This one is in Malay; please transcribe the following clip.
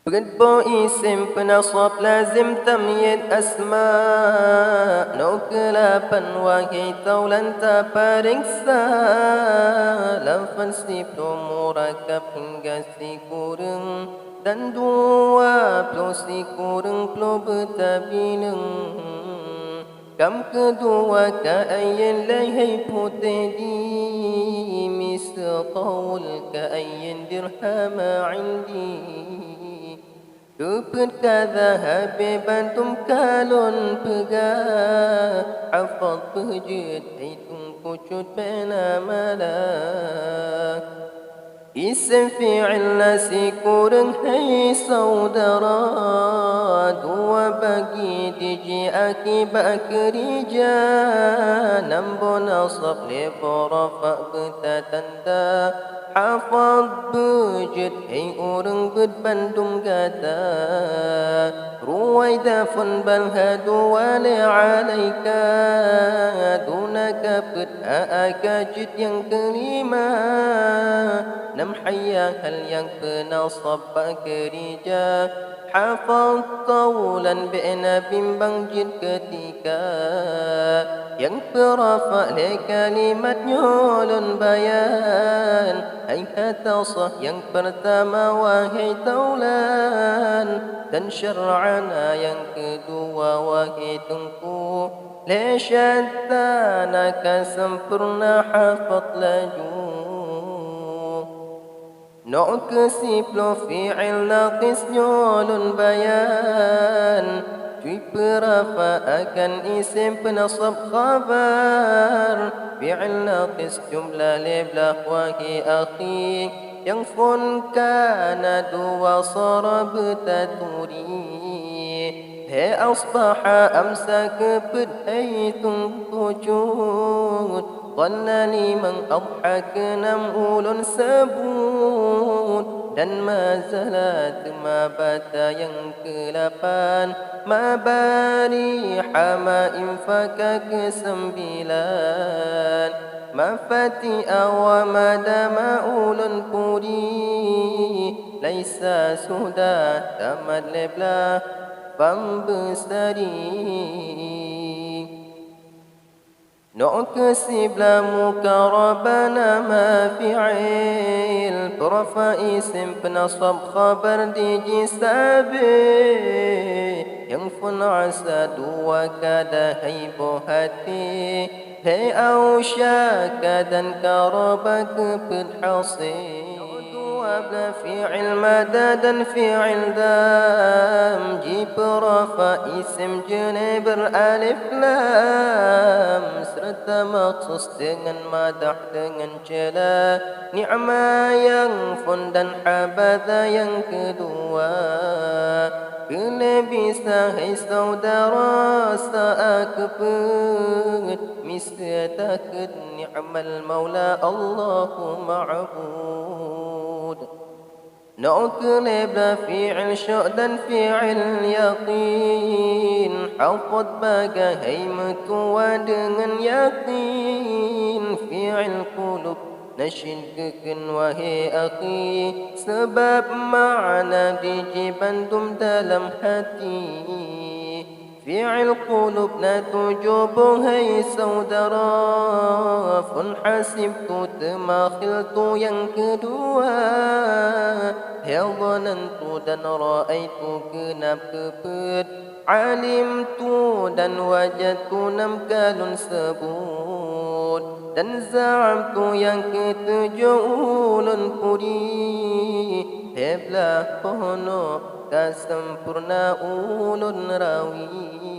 Begitu isim penasab lazim tamyiz asma. No kelapan wahai taulan tak periksa. Lafal sifat murakab hingga si kurang. Dan 20 si kurang puluh bertabineng. Kam kedua ka'ayin lahai putih di misal qawl ka'ayin dirhama indi. Tupet kata habib antum kalon pegah Hafad pejit hitung pucut bena malak Isim fi'il nasi kurang hai saudara Dua bagi diji akibat kerja Nambo nasab lebarafa betatanda Hafad bejit hai orang berbandum kata Ruwaida fun balhadu wali alaika Dunaka bed'a akajid yang kelima Nam hayya hal yang penasab kerja Hafal qawlan bi'na bimbang jid ketika Yang perafa le kalimat nyolon bayan Hai kata sah yang pertama wahai taulan Dan syar'ana yang kedua wahai tengku Le syattanaka sempurna hafat laju No kesiplo fi'il naqis nyolun bayan Cuy perafa akan isim penasab khabar Fi'il naqis jumlah leblah wahi akhi Yang fun kana dua sarab taturi He asbaha amsa kebed haytung wujud Qalla liman adhak nam ulun sabun Dan mazalat mabata yang ke-8 Mabari hama infaka ke-9 Mafati'a wa madama ulun puri Laisa sudah tamat leblah pembesari No kesibla mukarabana ma fi'il Perafa isim penasab khabar dijisabi Yang fun asa dua kada haibu hati Hei awsyaka dan karaba keped hasil Abla fi'il mada dan fi'il dam Jiperafa isim jenis beralif lam Serta maksus dengan madah dengan cela Ni'ma yang fun dan habadha yang kedua Kena bisa hai saudara sa'akbet Misal takut ni'mal maula Allahu ma'bud نعقلب فعل شؤدا فعل يقين حفظ بقى هيمك ودنن يقين فعل قلوب نشدكن وهي أخي سبب معنى dijiban dum dalam hati Fi'il qulub na tujubu hai saudara Fun hasibtu temakhiltu yang kedua Yadhanantu dan ra'aitu genap keped Alimtu dan wajadtu 6 kalun sebut Dan za'amtu yang ketujuh ulun puri Heblah pono kasempurna ulun rawi